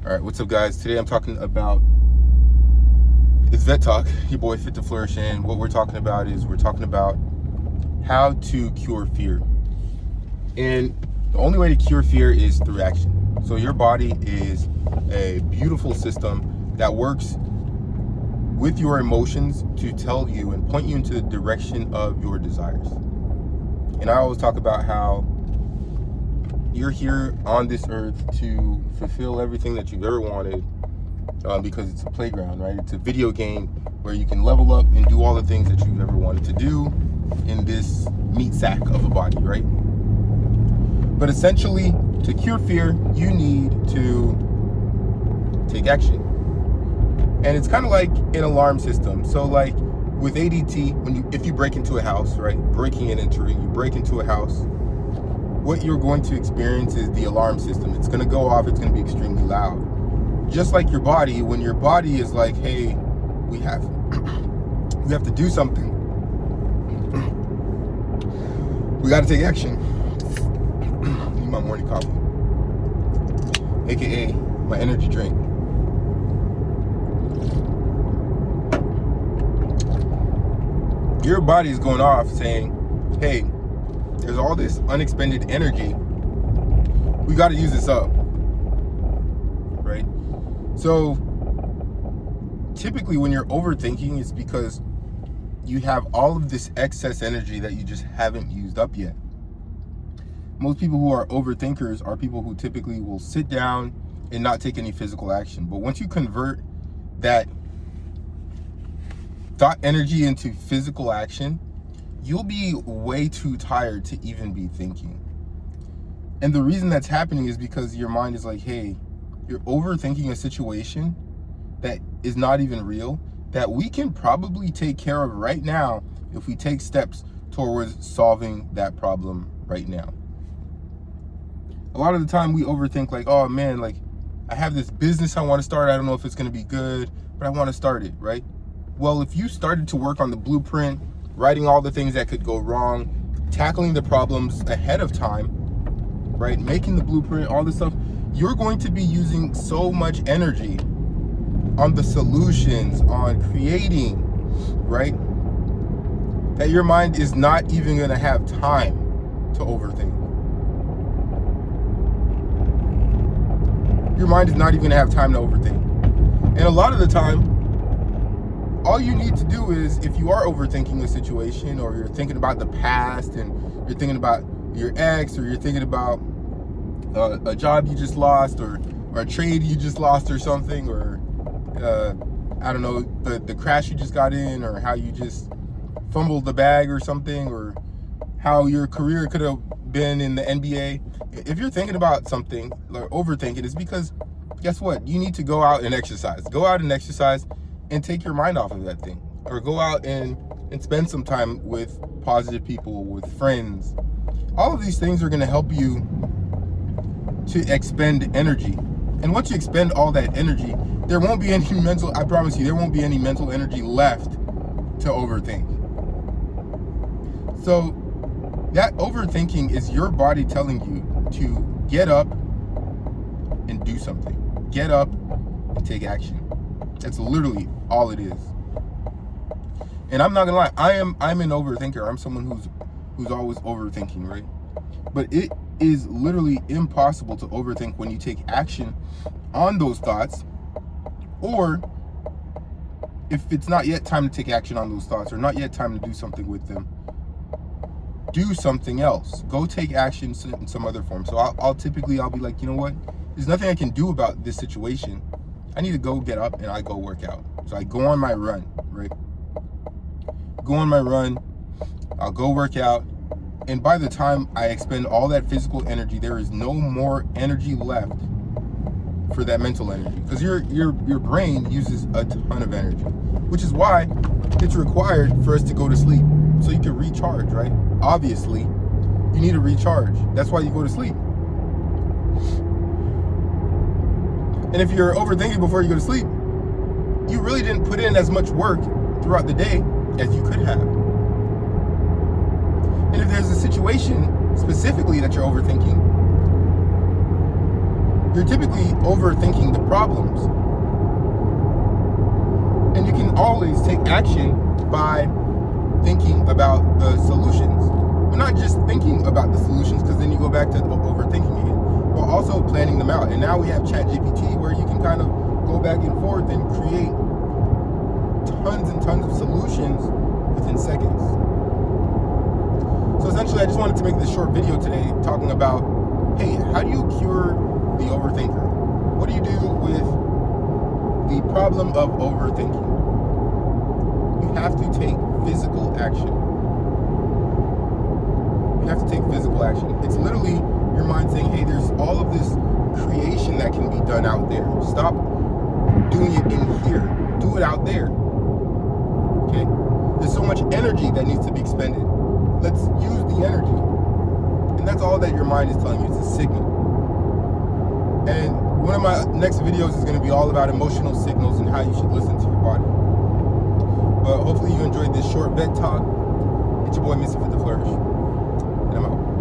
All right, what's up, guys? Today I'm talking about it's Vet Talk, your boy Fit to Flourish, and what we're talking about how to cure fear. And the only way to cure fear is through action. So your body is a beautiful system that works with your emotions to tell you and point you into the direction of your desires. And I always talk about how you're here on this earth to fulfill everything that you've ever wanted, because it's a playground, right? It's a video game where you can level up and do all the things that you've ever wanted to do in this meat sack of a body, right? But essentially, to cure fear, you need to take action. And it's kind of like an alarm system. So like with ADT, if you break into a house, right? Breaking and entering, you break into a house, what you're going to experience is the alarm system. It's going to go off. It's going to be extremely loud. Just like your body, when your body is like, hey, we have to do something. We got to take action. Need my morning coffee, aka my energy drink. Your body is going off saying, hey, there's all this unexpended energy. We got to use this up, right? So typically when you're overthinking, it's because you have all of this excess energy that you just haven't used up yet. Most people who are overthinkers are people who typically will sit down and not take any physical action. But once you convert that thought energy into physical action, you'll be way too tired to even be thinking. And the reason that's happening is because your mind is like, hey, you're overthinking a situation that is not even real, that we can probably take care of right now if we take steps towards solving that problem right now. A lot of the time we overthink like, oh man, like I have this business I want to start. I don't know if it's going to be good, but I want to start it, right? Well, if you started to work on the blueprint, writing all the things that could go wrong, tackling the problems ahead of time, right? Making the blueprint, all this stuff, you're going to be using so much energy on the solutions, on creating, right? That your mind is not even going to have time to overthink. Your mind is not even going to have time to overthink. And a lot of the time, all you need to do is, if you are overthinking a situation, or you're thinking about the past and you're thinking about your ex, or you're thinking about a job you just lost, or a trade you just lost or something, or I don't know, the crash you just got in, or how you just fumbled the bag or something, or how your career could have been in the NBA. If you're thinking about something or overthinking, it's because, guess what? You need to go out and exercise. Go out and exercise and take your mind off of that thing. Or go out and spend some time with positive people, with friends. All of these things are going to help you to expend energy. And once you expend all that energy, there won't be any I promise you, there won't be any mental energy left to overthink. So that overthinking is your body telling you to get up and do something. Get up and take action. That's literally all it is. And I'm not gonna lie, I'm an overthinker. I'm someone who's always overthinking, right? But it is literally impossible to overthink when you take action on those thoughts, or if it's not yet time to take action on those thoughts, or not yet time to do something with them, do something else. Go take action in some other form. So I'll typically be like, you know what? There's nothing I can do about this situation. I need to go get up and I go work out. So I go on my run, right? Go on my run, I'll go work out, and by the time I expend all that physical energy, there is no more energy left for that mental energy. Because your brain uses a ton of energy, which is why it's required for us to go to sleep, so you can recharge, right? Obviously, you need to recharge. That's why you go to sleep. And if you're overthinking before you go to sleep, you really didn't put in as much work throughout the day as you could have. And if there's a situation specifically that you're overthinking, you're typically overthinking the problems. And you can always take action by thinking about the solutions. But not just thinking about the solutions, because then you go back to overthinking again, but also planning them out. And now we have ChatGPT, where you can kind of go back and forth and create tons and tons of solutions within seconds. So essentially, I just wanted to make this short video today talking about, hey, how do you cure the overthinker? What do you do with the problem of overthinking? You have to take physical action. You have to take physical action. It's literally your mind saying, hey, there's all of this creation that can be done out there. Stop doing it in here. Do it out there. Okay? There's so much energy that needs to be expended. Let's use the energy. And that's all that your mind is telling you. It's a signal. And one of my next videos is going to be all about emotional signals and how you should listen to your body. But hopefully you enjoyed this short vet talk. It's your boy, Mr. Fit to Flourish. And I'm out.